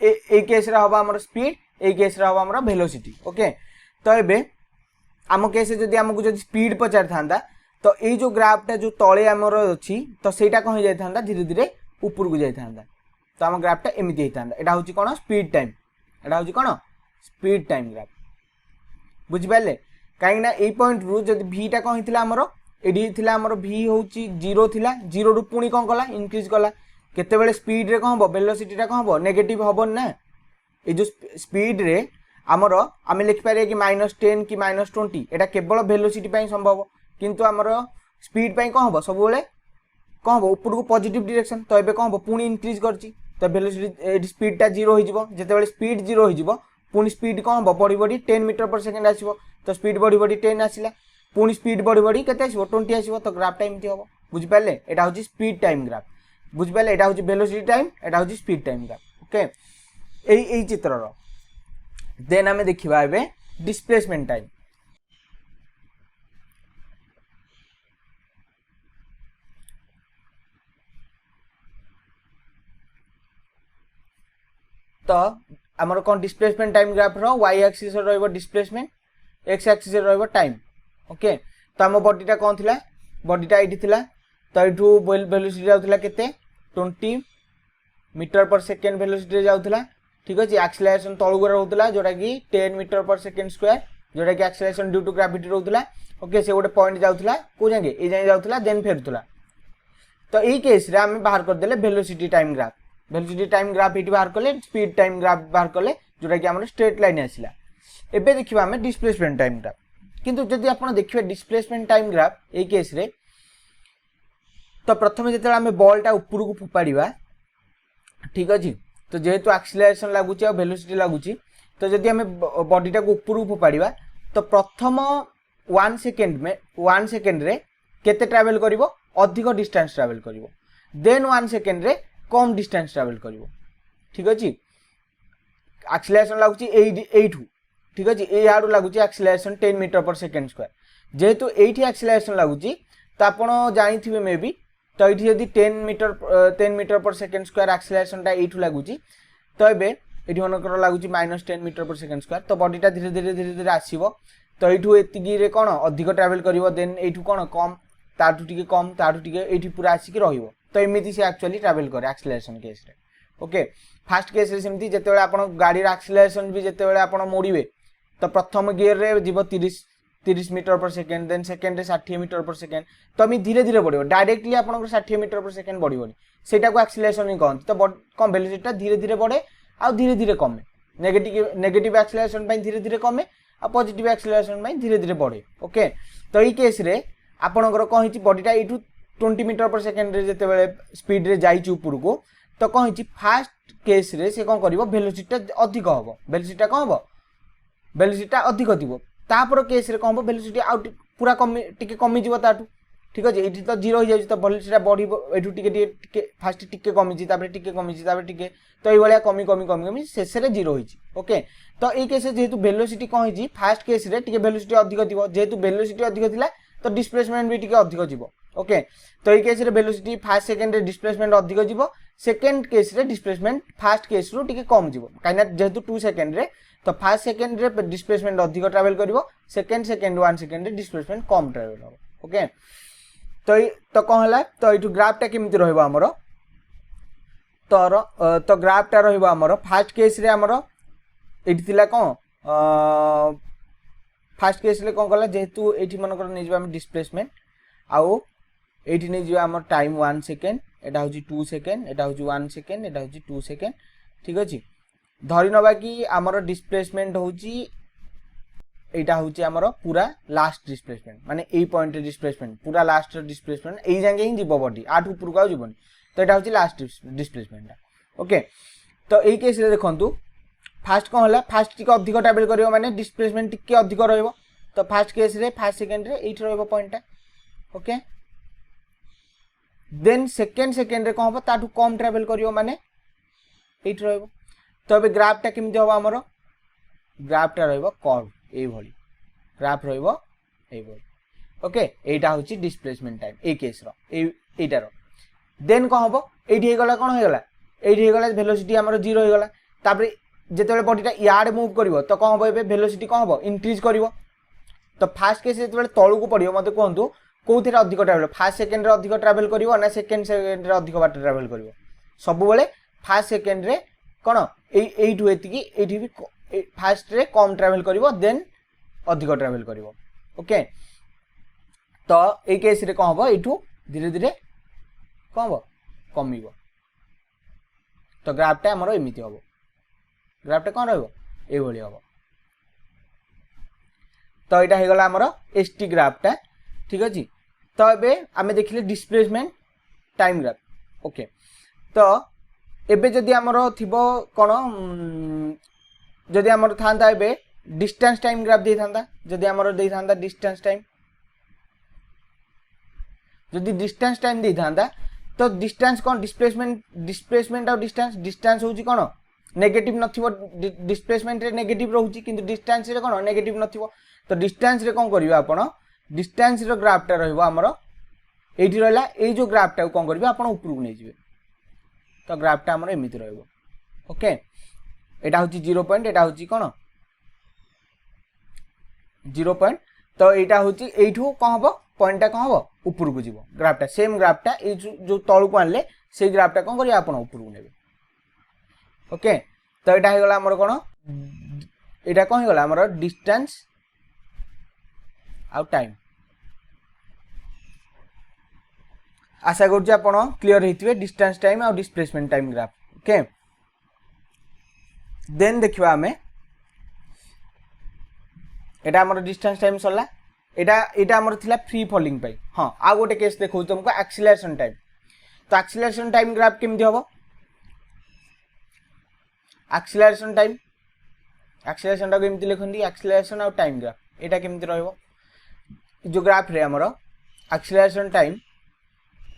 एई केस रे हबो हमरो स्पीड एई केस रे हबो हमरो वेलोसिटी ओके तो एबे आम केस जदी हमकु जदी स्पीड पचार थांदा तो एई जो ग्राफटा जो तळे हमरो अछि तो सेटा कोन हो जाय थांदा धीरे धीरे ऊपर को जाय थांदा तो आम ग्राफटा एमिति हे थांदा एटा होची कोन स्पीड टाइम एटा होची कोन स्पीड टाइम ग्राफ बुझि पाले काहे ना ए पॉइंट रु जदी v टा कोन हितला हमरो एडी थिला हमरो v होची 0 थिला 0 रु पुणी कोन कला इंक्रीज कला केते बेले स्पीड रे कोन हबो वेलोसिटी टा कोन हबो नेगेटिव हबो ना ए जो स्पीड रे हमरो आमे लिख पारे कि -10 कि -20 एटा केवल वेलोसिटी पई संभव किंतु हमरो स्पीड पई कोन हबो सब बेले कोन हबो ऊपर को पॉजिटिव डायरेक्शन तो एबे कोन हबो पुणी इंक्रीज करची तो वेलोसिटी स्पीड टा 0 हो जिवो जेते बेले स्पीड 0 हो जिवो पुणी स्पीड कोन हबो बडी बडी 10 मीटर पर सेकेंड आसीबो तो स्पीड बडी बडी 10 आसीला पुणी स्पीड बडी बडी केते आसीबो 20 आसीबो तो ग्राफ टाइम थि हबो बुझि पाले एटा होची स्पीड टाइम ग्राफ बुझि पाले एटा होची वेलोसिटी टाइम एटा होची स्पीड टाइम ग्राफ ओके एई चित्र रो देन हमें देखिबा एबे डिस्प्लेसमेंट टाइम तो आमर कौन डिस्प्लेसमेंट टाइम ग्राफ रो वाई एक्सिस रो डिस्प्लेसमेंट एक्स एक्सिस रो टाइम ओके तो आम बॉडीटा कौन थिला बॉडीटा एठी थिला तो एठू वेलोसिटी जाउथला केते 20 मीटर पर सेकेंड वेलोसिटी जाउथला ठीक अछि एक्सेलरेशन तळु गरा होतला जोटा कि 10 मीटर पर सेकेंड स्क्वायर जोटा कि एक्सेलरेशन ड्यू टू ग्रेविटी रहउथला ओके से गोटे पॉइंट जाउथला को जागे ए जाय जाउथला देन फेरुथला तो एई केस रे हम बाहर कर देले वेलोसिटी टाइम ग्राफ एठी बाहर करले स्पीड टाइम ग्राफ बाहर करले जोटा कि हमर स्ट्रेट लाइन आसिला एबे देखिबा हम डिस्प्लेसमेंट टाइम ग्राफ किंतु जदि आपण देखिबे डिस्प्लेसमेंट टाइम ग्राफ एई केस रे तो प्रथम जेते हम बॉल टा ऊपर को फोपाड़ीबा ठीक अछि तो जेहेतु एक्सेलरेशन लागुची आ वेलोसिटी लागुची तो जदि हम बॉडी टा को ऊपर को फोपाड़ीबा तो प्रथम 1 सेकंड रे केते ट्रैवल करिवो अधिक डिस्टेंस ट्रैवल करिवो देन 1 सेकंड रे कम डिस्टेंस ट्रैवल करिवो ठीक अछि एक्सेलरेशन लागुची एठू ठीक अछि ए आडू लागुची एक्सेलरेशन 10 मीटर पर सेकेंड स्क्वायर जेहेतु एठी एक्सेलरेशन लागुची तो आपण जानिथिबे मे बी तो एठी यदि 10 मीटर पर सेकेंड स्क्वायर एक्सेलरेशन टा एठू लागुची तो एबे एठी मनकर लागुची -10 मीटर पर सेकेंड स्क्वायर तो बॉडीटा धीरे धीरे आसीबो तो एठू एतिगी रे कोन अधिक ट्रैवल करिवो देन एठू कोन कम ताठू टिके कम ताठू टिके एठी पूरा आसी कि रहिवो तो एमिति से एक्चुअली ट्रैवल करे एक्सेलरेशन केस रे ओके फास्ट केस रे सेमति जते बेले आपण गाड़ी रा एक्सेलरेशन भी जते बेले आपण मोड़ीबे तो प्रथम गियर रे जीव 30 मीटर पर सेकेंड देन सेकेंड रे 60 मीटर पर सेकेंड तो मी धीरे धीरे बढ़िबो डायरेक्टली आपण 60 मीटर पर सेकेंड बढ़िबोनी सेटा को एक्सेलरेशन ही कहन तो कम वेलोसिटी धीरे धीरे बढ़े आ धीरे धीरे कमे नेगेटिव एक्सेलरेशन पई धीरे धीरे कमे आ पॉजिटिव एक्सेलरेशन पई धीरे धीरे बढ़े ओके तो ई केस रे आपणकर कहिची बॉडीटा एठू 20 मीटर पर सेकेंड रे जते बेले स्पीड रे जाईची ऊपर को तो कहिची फास्ट केस रे से कोन करिवो वेलोसिटी अधिक हबो वेलोसिटी कोन हबो वेलोसिटी अधिक थिबो तापर केस रे कोन हबो वेलोसिटी आउट पूरा कमी टिके कमी जीवो ताटू ठीक अछि एठी तो 0 हो जाय तो वेलोसिटी बढ़िबो एठू टिके फास्ट टिके कमी जी तापर टिके कमी जी तापर टिके तो ई भलिया कमी शेष रे 0 होईची ओके तो ई केस जेहेतु वेलोसिटी कहिची फास्ट केस रे टिके वेलोसिटी अधिक थिबो जेहेतु वेलोसिटी अधिक थिला तो डिस्प्लेसमेंट भी टिके अधिक जीवो ओके तो ई केस रे वेलोसिटी फास्ट सेकेंड रे डिस्प्लेसमेंट अधिक जीवो सेकेंड केस रे डिस्प्लेसमेंट फास्ट केस रो टिके कम जीवो काइना जेहेतु 2 सेकेंड रे तो फास्ट सेकेंड रे डिस्प्लेसमेंट अधिक ट्रैवल करिवो सेकेंड 1 सेकेंड रे डिस्प्लेसमेंट कम ट्रैवल हो ओके तो कौन हला तो एठू ग्राफ टा केमिति रहइबो हमरो तो ग्राफ टा रहइबो हमरो फास्ट केस रे हमरो एठी थिला कोन फास्ट केस रे कोन कला जेहेतु एठी मनकर नै जिबा हम डिस्प्लेसमेंट आउ एठी नै जिबा हमर टाइम 1 सेकेंड एटा होची 2 सेकेंड एटा होची 1 सेकेंड एटा होची 2 सेकेंड ठीक अछि धरि नबा कि हमर डिस्प्लेसमेंट होची एटा होची हमर पूरा लास्ट डिस्प्लेसमेंट माने ए पॉइंट रे डिस्प्लेसमेंट पूरा लास्ट डिस्प्लेसमेंट एई जांगे ही जीवो बॉडी आठ ऊपर को जीवनी तो एटा होची लास्ट डिस्प्लेसमेंट ओके तो एई केस रे देखंतु फास्ट कोन हला फास्ट टिके अधिक ट्रैवल करियो माने डिस्प्लेसमेंट टिके अधिक रहइबो तो फास्ट केस रे फास्ट सेकेंड रे एठी रहइबो पॉइंटटा ओके देन सेकेंड रे कोन हबो ताठू कम ट्रैवल करियो माने एठी रहइबो तो अबे ग्राफ टा केमिति हबो हमरो ग्राफ टा रहइबो कर्व ए भली ग्राफ रहइबो ए भली ओके एटा होची डिस्प्लेसमेंट टाइम ए केस रो एटा रो देन कोन हबो एठी हे गला कोन हे गला एठी हे गला वेलोसिटी हमरो 0 हे गला तापरे जेतेबेले बॉडीटा यार्ड मूव करिवो तो कोन हबो एबे वेलोसिटी कोन हबो इंक्रीज करिवो तो फास्ट केस जेतेबेले तळु को पडियो मते कोहंतु कोउथिरे अधिक ट्रैवल फास्ट सेकेंड रे अधिक ट्रैवल करिवो ना सेकेंड रे अधिक बाट ट्रैवल करिवो सब बेले फास्ट सेकेंड रे कोन एठू एतिकी एठी भी फास्ट रे कम ट्रैवल करिवो देन अधिक ट्रैवल करिवो ओके तो ए केस रे कोन हबो एठू धीरे धीरे कोन हबो कमिवो तो ग्राफ टा हमरो एमिति हबो ग्राफ टा कोन रहबो ए भली हबो तो एटा हे गला हमरो एसटी ग्राफ टा ठीक अछि तो एबे आमे देखिले डिस्प्लेसमेंट टाइम ग्राफ ओके तो एबे जदि हमरो थिबो कोन जदि हमरो थांता एबे डिस्टेंस टाइम ग्राफ दे थांता जदि हमरो दे थांता डिस्टेंस टाइम जदि डिस्टेंस टाइम दे थांता तो डिस्टेंस कोन डिस्प्लेसमेंट और डिस्टेंस होची कोन नेगेटिव नथिबो डिस्प्लेसमेंट रे नेगेटिव रहउची किंतु डिस्टेंस रे कोन नेगेटिव नथिबो तो डिस्टेंस रे कोन करियो आपण डिस्टेंस रो ग्राफ टा रहइबो हमरो एठी रहला ए जो ग्राफ टा कोन करियो आपण ऊपर को नै जिवे तो ग्राफ टा हमरो एमिति रहइबो ओके एटा होची 0 पॉइंट एटा होची कोन 0 पॉइंट तो एटा होची एठू कोन हबो पॉइंट टा कोन हबो ऊपर को जीवो ग्राफ टा सेम ग्राफ टा ए जो तळु को आनले से ग्राफ टा कोन करिया आपण ऊपर को नेबे ओके तो एटा हे गला हमर कोन एटा कोन हे गला हमर डिस्टेंस आउ टाइम आशा करूँ आपण क्लियर होइथिबे डिस्टेंस टाइम और displacement time graph okay then देखिबा हमें एटा हमर डिस्टेंस टाइम सरला एटा हमर थिला फ्री फॉलिंग पाई हां आ गोटे केस देखौ तुमको एक्सीलरेशन टाइम तो एक्सीलरेशन टाइम ग्राफ केमथि होबो एक्सीलरेशन टा केमथि लिखंदी एक्सीलरेशन और टाइम ग्राफ एटा केमथि रहबो जो ग्राफ रे हमर एक्सीलरेशन टाइम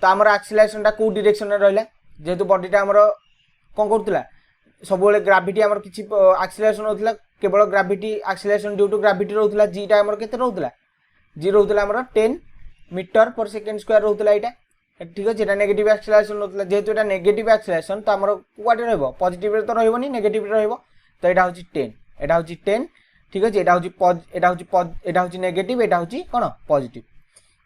तो हमर एक्सीलरेशन टा को डायरेक्शन रे रहला जेतु बॉडी टा हमर कोन करतला सब बेले ग्रेविटी हमर किछि एक्सीलरेशन होतला केवल gravity acceleration due to gravity रहतला जी टा हमर केते रहतला जी रहतला हमर 10 मीटर पर सेकंड स्क्वायर रहतला एटा ठीक अछि एटा नेगेटिव एक्सीलरेशन रहतला जेतु एटा नेगेटिव एक्सीलरेशन तो हमर कुआटे रहबो पॉजिटिव रे तो रहबोनी नेगेटिव रे रहबो तो एटा होची 10 ठीक अछि एटा होची नेगेटिव एटा होची कोन पॉजिटिव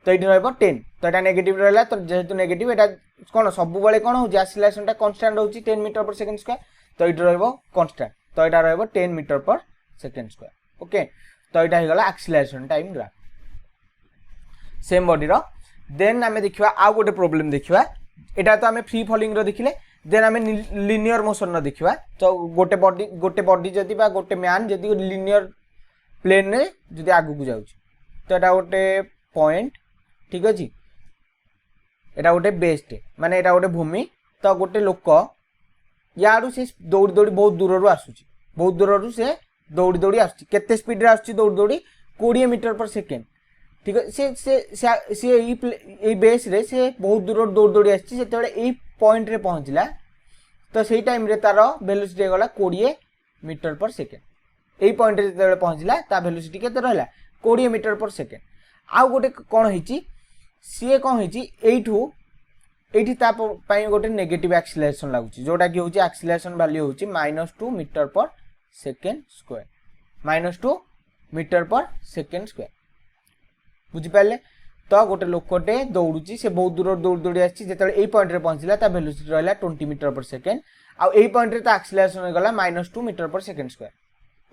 तो ये रहबो 10 तो एटा नेगेटिव रहला तो जेहेतु नेगेटिव एटा कोन सब बेले कोन हो एक्सीलरेशन टा कांस्टेंट होची 10 मीटर पर सेकंड स्क्वायर तो ये रहबो कांस्टेंट तो एटा रहबो 10 metre per second square okay तो एटा हे गला acceleration time graph same body रो देन हमें देखिबा आ गोटे प्रॉब्लम देखिबा एटा तो हमें फ्री फॉलिंग रो देखिले देन हमें लिनियर मोशन रो देखिबा तो गोटे बॉडी जदी बा गोटे मैन जदी लिनियर प्लेन रे जदी आगु को जाउची तो एटा गोटे पॉइंट ठीक अछि एटा गोटे बेस्ट माने एटा गोटे भूमि तो गोटे लोक याडू से दौड़ी दौड़ी बहुत दूर रो आसुची बहुत दूर रो से दौड़ी दौड़ी आसुची केते स्पीड रे आसुची दौड़ी दौड़ी 20 मीटर पर सेकंड ठीक है से ए बेस रे से बहुत दूर दौड़ दौड़ी आसुची सेते बेले ए पॉइंट रे पहुंचला तो सेही टाइम रे तार वेलोसिटी गला 20 मीटर पर सेकंड ए पॉइंट रे जेते पहुंचला ता वेलोसिटी केते रहला 20 मीटर पर सेकंड आउ गोटे कोन होईची सी कोन होईची एठी ता पई गोटे नेगेटिव एक्सीलरेशन लागुची जोटा कि होची एक्सीलरेशन वैल्यू होची -2 metre per second square -2 metre per second square बुझी पाले तो गोटे लोकटे दौड़ुची से बहुत दूर दौड़ दौड़ी आछि जेतले ए पॉइंट रे पहुंचला ता वेलोसिटी रहला 20 मीटर पर सेकंड आ ए पॉइंट रे ता एक्सीलरेशन गला -2 metre per second square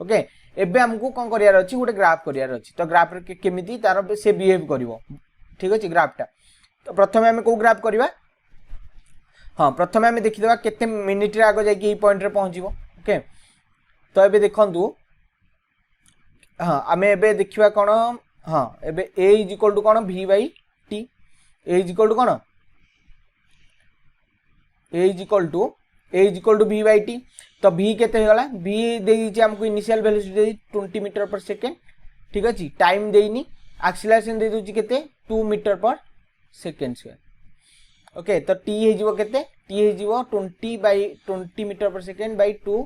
okay एबे हमकु कोन करियार अछि गोटे ग्राफ करियार अछि तो ग्राफ रे केमिति तार से बिहेव करिवो ठीक अछि ग्राफ टा तो प्रथमे हम को ग्राफ करिवा हाँ प्रथमे हम देखिदेबा केते मिनिट रे आगो जाय कि पॉइंट रे पहुंचीबो ओके तो एबे देखंतु हाँ आमे एबे देखिबा कोन हाँ एबे a = cone v / t a = cone a = v / t तो v केते हेगला v देई जे हमको इनिशियल वेलोसिटी देई 20 मीटर पर सेकंड ठीक अछि टाइम देइनी एक्सीलरेशन दे दोची केते 2 metre per second square okay तो t हे जीवो केते t हे जीवो 20 metre per second bye 2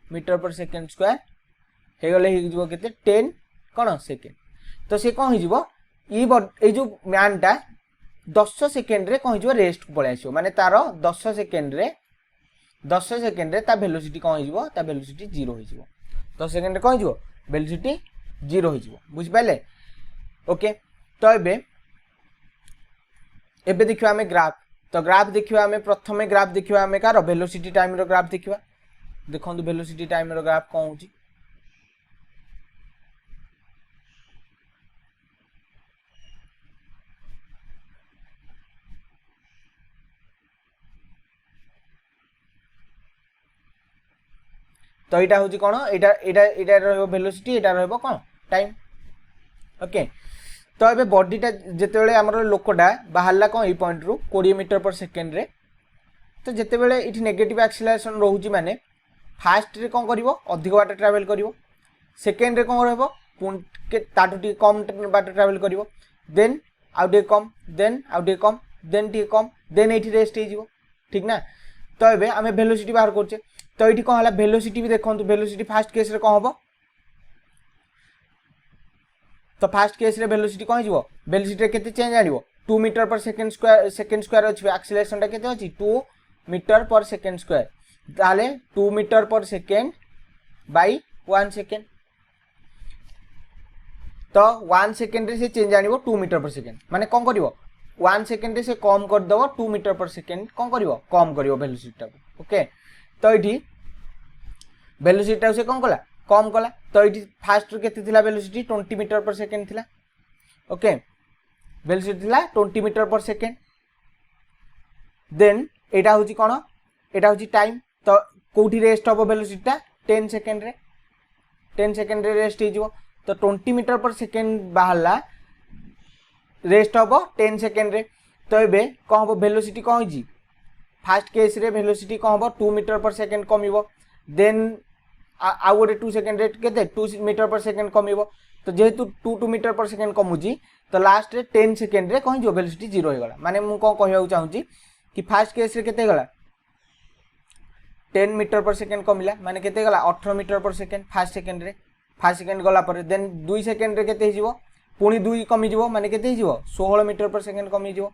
metre per second square हे गले हे जीवो केते 10 कोन सेकंड तो से कोन हे जीवो ए जो मैन टा 10 सेकंड रे कोन जीवो रेस्ट को पळे आसीओ माने तारो 10 सेकंड रे ता वेलोसिटी कोन हे जीवो ता वेलोसिटी 0 हे जीवो 10 सेकंड रे कोन जीवो वेलोसिटी 0 हे जीवो बुझ पाले ओके तो एबे देखिबा हमें ग्राफ तो ग्राफ देखिबा हमें प्रथमे ग्राफ देखिबा हमें कार वेलोसिटी टाइम रो ग्राफ देखिबा देखंतु वेलोसिटी टाइम रो ग्राफ कोन होची तो एटा होची कोन एटा रहबो वेलोसिटी एटा रहबो कोन टाइम ओके तो एबे बॉडीटा जेते बेले हमर लोकटा बाहरला कोन ए पॉइंट रु 20 मीटर पर सेकंड रे तो जेते बेले इठी नेगेटिव एक्सीलरेशन रहउची माने फास्ट रे कोन करिवो अधिक बाट ट्रैवल करिवो सेकंड रे कोन रहबो के ताटू टी कम बाट ट्रैवल करिवो देन आउटे कम देन आउटे कम देन टी कम देन एठी रेस्ट हे जीवो ठीक ना तो एबे हमें वेलोसिटी बाहर करछे तो एठी कोन हला वेलोसिटी भी देखंतु वेलोसिटी फास्ट केस रे कोन होबो तो फास्ट केस रे वेलोसिटी कोन जीवो वेलोसिटी रे केते change आनिवो 2 metre per second square अछि एक्सीलरेशन टा केते अछि 2 मीटर पर सेकंड स्क्वायर ताले 2 metre per second by 1 second तो 1 सेकेंड रे से चेंज आनिबो 2 मीटर पर सेकेंड माने कोन करिवो 1 सेकेंड रे से कम कर दबो 2 मीटर पर सेकेंड कोन करिवो कम करिवो वेलोसिटी टा ओके तो इठी वेलोसिटी टा से कोन कला कम कला तो इठी फास्ट रे केते थिला वेलोसिटी 20 मीटर पर सेकेंड थिला ओके वेलोसिटी थिला 20 मीटर पर सेकेंड देन एटा होची कोन एटा होची टाइम तो कोठी रेस्ट हबो वेलोसिटी टा 10 सेकेंड रे 10 सेकेंड रे रेस्ट हिजो तो 20 मीटर पर सेकेंड बाहरला रेस्ट हबो 10 सेकेंड रे तो एबे कोन हबो वेलोसिटी कोन हिजी फास्ट केस रे वेलोसिटी कोन हबो 2 मीटर पर सेकेंड कमिवो देन आ गोटे 2 सेकेंड रे केते 2 मीटर पर सेकेंड कमिवो तो जेहेतु 2 मीटर पर सेकेंड कमुजी तो लास्ट रे 10 सेकेंड रे कोन जो वेलोसिटी 0 हो गला माने मु कोन कहया चाहूची कि फास्ट केस रे केते गला 10 मीटर पर सेकेंड कमिला माने केते गला 18 मीटर पर सेकेंड फास्ट सेकेंड गला पर देन 2 सेकेंड रे केते हिजिवो पुनी 2 कमी जिवो माने केते हिजिवो 16 मीटर पर सेकेंड कमी जिवो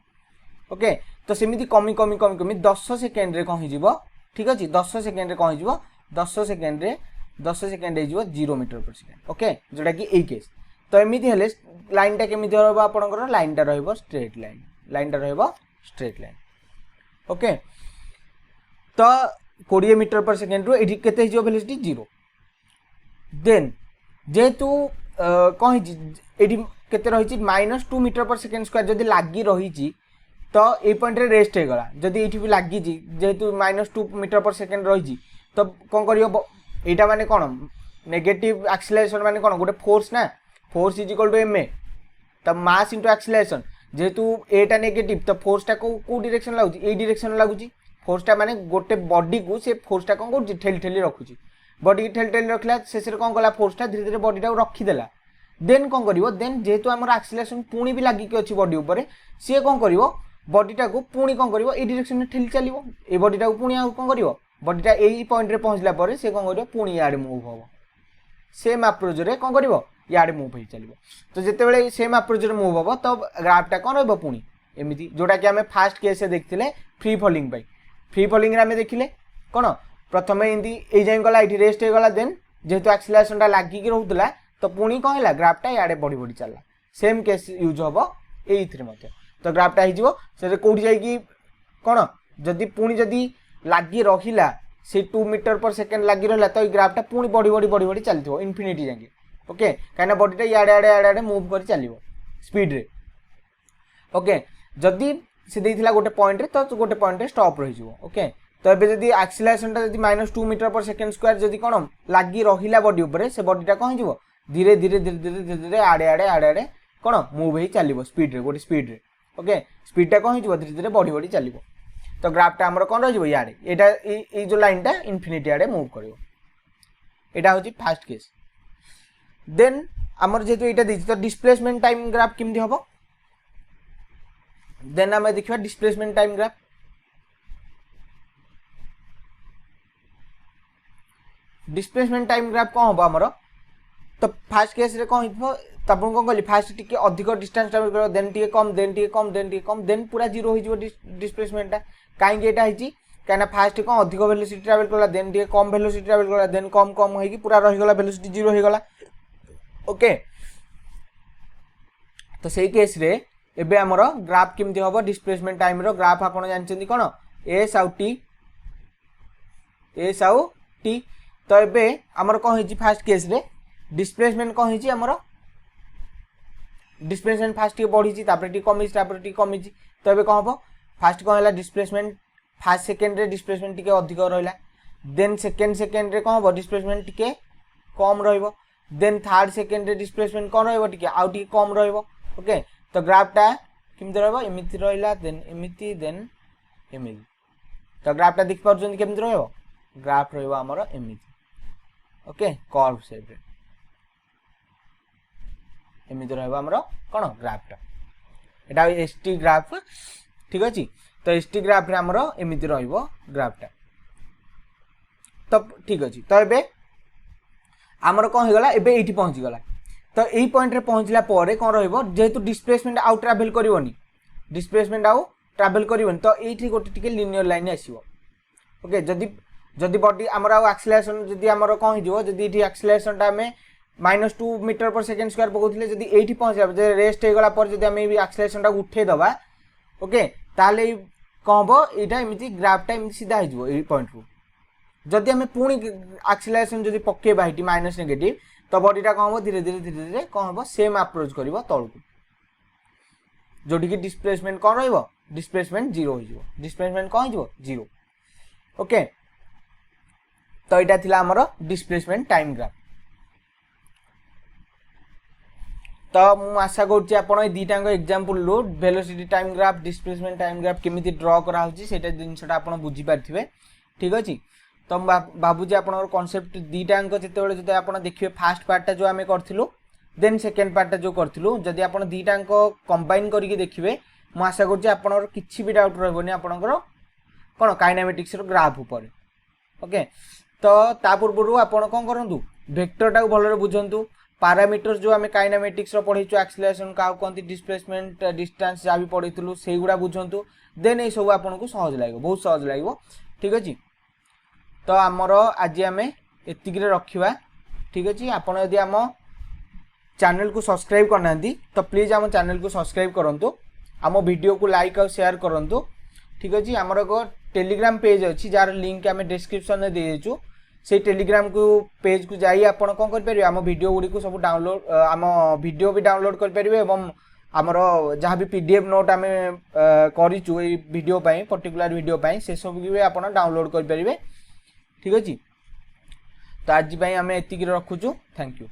ओके तो सेमिति कमी 10 सेकेंड रे कोन हिजिवो ठीक अछि 10 सेकेंड रे कोन हिजिवो 10 सेकेंड हिजिवो 0 मीटर पर सेकेंड ओके जोटा कि ए केस तो एमिति हेले लाइन टा केमिति रहबो आपनकर लाइन टा रहबो स्ट्रेट लाइन टा रहबो स्ट्रेट लाइन ओके तो 20 मीटर पर सेकेंड रो एठी केते हिजिवो वेलोसिटी 0 देन जेतु कोन हिजि एठी केते रहिछि -2 मीटर पर सेकेंड स्क्वायर जदी लागि रहिछि तो ए पॉइंट रे रेस्ट हे गला जदी एठी भी लागि जी जेतु -2 मीटर पर सेकेंड रहिछि तो कोन करियो एटा माने कोन नेगेटिव एक्सीलरेशन माने कोन गोटे फोर्स ना force is equal to ma तो मास इनटू एक्सीलरेशन जेतु एटा नेगेटिव तो फोर्स टा को डायरेक्शन लागुची ए डायरेक्शन लागुची फोर्स टा माने गोटे बॉडी को से फोर्स टा कोन करछि ठेली रखुची बॉडी ठेली रखला शेष रे कोन कला फोर्स टा धीरे धीरे बॉडी टा रखी देला देन कोन करिवो देन जेतु हमर एक्सीलरेशन पुनी भी लागि के अछि बॉडी ऊपर से कोन करिवो बॉडी टा को पुनी कोन करिवो ए डायरेक्शन में ठेली चलिवो ए बॉडी टा को पुनी आ कोन करिवो बॉडी टा एई पॉइंट रे पहुंचला पर से कोन करिवो पुनी याडे मूव होबो सेम अप्रोच रे कोन करिवो याडे मूव होई चलिवो तो जेते बेले सेम अप्रोच रे मूव होबो तो ग्राफ टा कोन रहबो पुनी एमिति जोटा कि हमें फास्ट केस से देखथिले free falling by free falling रे हमें देखिले कोन प्रथमे इंदी ए जाय गला इठी रेस्ट हे गला देन जेतु एक्सीलरेशन टा लागि कि रहउतला तो पुनी कोन हैला ग्राफ टा याडे बडी चलला सेम केस यूज होबो एइथरे मते तो ग्राफ टा हिजिवो से कोठी जाय कि कोन जदी पुनी जदी लागि रहिला से 2 मीटर पर सेकेंड लागि रहला तो ई ग्राफ टा पुनी बडी चलथिवो इन्फिनिटी जाके ओके काना बॉडी टा याडे मूव करि चलिवो स्पीड रे ओके जदी से देइथिला गोटे पॉइंट रे तो गोटे पॉइंट रे स्टॉप रहि जिवो ओके तो एबे जदी एक्सीलरेशन टा जदी -2 मीटर पर सेकेंड स्क्वायर जदी कोन लागि रहिला बॉडी ऊपर से बॉडी टा कोन जिवो धीरे धीरे आडे कोन मूव हे चलिवो स्पीड रे गोटे स्पीड रे ओके स्पीड टा कोन जिवो धीरे धीरे बॉडी चलिवो तो ग्राफ टा हमर कोन रहिवो याडे एटा ए जो लाइन टा इन्फिनिटी आडे मूव करिवो एटा होची फास्ट केस देन हमर जेतु एटा दिछि तो डिस्प्लेसमेंट टाइम ग्राफ किमदि हबो देन हमें देखिबा displacement time graph displacement time graph कोन हबो हमर तो फास्ट केस रे कोन हिबो तबन कोन कहली फास्ट टिके अधिक डिस्टेंस ट्रैवल करो देन टिके कम देन पूरा 0 हो जिवो डिस्प्लेसमेंट टा काई एटा हिची काना फास्ट कोन अधिक वेलोसिटी ट्रैवल करला देन टिके कम वेलोसिटी ट्रैवल करला देन कम होई कि पूरा रहि गला वेलोसिटी 0 हो गला ओके तो सेही केस रे एबे हमर ग्राफ किमति होबो डिस्प्लेसमेंट टाइम रो ग्राफ आपण जानचंदी कोन s आउ t तो एबे हमर कोन हिची फास्ट केस रे डिस्प्लेसमेंट कोन हिची हमर डिस्प्लेसमेंट फास्ट टी बढ़ी ची तापर टी कमी ची तो एबे कोन हबो फास्ट कोन हला डिस्प्लेसमेंट फास्ट सेकेंड रे डिस्प्लेसमेंट टिके अधिक रहला देन सेकेंड रे कोन हबो डिस्प्लेसमेंट टिके कम रहइबो देन थर्ड सेकेंड रे डिस्प्लेसमेंट कोन रहइबो टिके आउ टिके कम रहइबो ओके तो ग्राफ टा किमति रहइबो एमिति रहइला देन एमिति तो ग्राफ टा देख पाउछन केमति रहइबो ग्राफ रहइबो हमर एमिति ओके कर्व शेप रे एमिति रहइबो हमर कोन ग्राफ टा एटा एसटी ग्राफ ठीक अछि तो एसटी ग्राफ रे हमर एमिति रहइबो ग्राफ टा तो ठीक अछि तो एबे हमर कोन हो गला एबे एठी पहुंच गला तो एही पॉइंट रे पहुंचला परे कोन रहइबो जेहेतु डिस्प्लेसमेंट आउ ट्रैवल करिवोनी तो एठी गोटे टिके लिनियर लाइन आसीबो ओके जदी जदि बॉडी आमर एक्सेलरेशन जदि आमर कौन हो जदि ये एक्सेलरेशन टा आम -2 मीटर पर सेकेंड स्क्वायर पकाउथिले जदि एठी पहुंचा रेस्ट हो गला पर जदि आम एक्सेलरेशन टा उठे दबा ओके ताले कौन हम यहाँ एमती ग्राफटा एमती सीधा हो पॉइंट रू जदि आम पुणी एक्सेलरेशन जदि पकेबा ये माइनस नेगेटिव तो बॉडीटा कौन हम धीरे धीरे धीरे धीरे कौन हम सेम अप्रोच कर तौक जोटी की डिस्प्लेसमेंट कौन रही डिस्प्लेसमेंट 0 हो डिस्प्लेसमेंट कौन हो 0 ओके तो यहाँ थिला हमर डिस्प्लेसमेंट टाइम ग्राफ तो मु आशा करुच्ची आप दीटा एग्जांपल रू velocity time graph displacement time graph केमिति ड्रॉ करा होची सेटा जिनसटा आप बुझी पारथिबे ठीक अछि तो भाबुची आपनकर कांसेप्ट दीटा जेते बेले जदि आप देखिए फास्ट पार्टटा जो आमे करथिलु देन सेकेंड पार्टटा जो करथिलु जदि आप दीटा कंबाइन करके देखिए मु आशा करुच्ची आपनकर किछि भी डाउट रहबोनी आपनकर कोन काइनेमेटिक्स रो ग्राफ ऊपर ओके तो ता पूर्व आपण कोन करंतु वेक्टरटा को भलरे बुझंतु पैरामीटर्स जो आम काइनेमेटिक्स पढ़ीचु एक्सेलरेशन क्या कहते डिस्प्लेसमेंट डिस्टेंस जहाँ भी पढ़ीलु से गुड़ा बुझंतु देन ये सब आपको सहज लगे बहुत सहज लगे ठीक अच्छे तो आमर आज आम एतिक रखा ठीक अच्छे आपड़ यदि आम चैनल को सब्सक्राइब करना तो प्लीज आम चैनल को सब्सक्राइब करूँ आम वीडियो को लाइक और शेयर करूँ ठीक अच्छे आमर एक टेलीग्राम पेज अच्छी जार लिंक आम डिस्क्रिप्शन में देचु से टेलीग्राम को पेज को जाई आपण कौन करें आम वीडियो गुड़ी को सब डाउनलोड आम वीडियो भी डाउनलोड करेंगे एवं आमर जहाँ भी पीडीएफ नोट आम करूँ वीडियो पर्टिकुलर वीडियो से सब भी आप डाउनलोड करेंगे ठीक अच्छे तो आज आम एतिक रखुचु थैंक यू।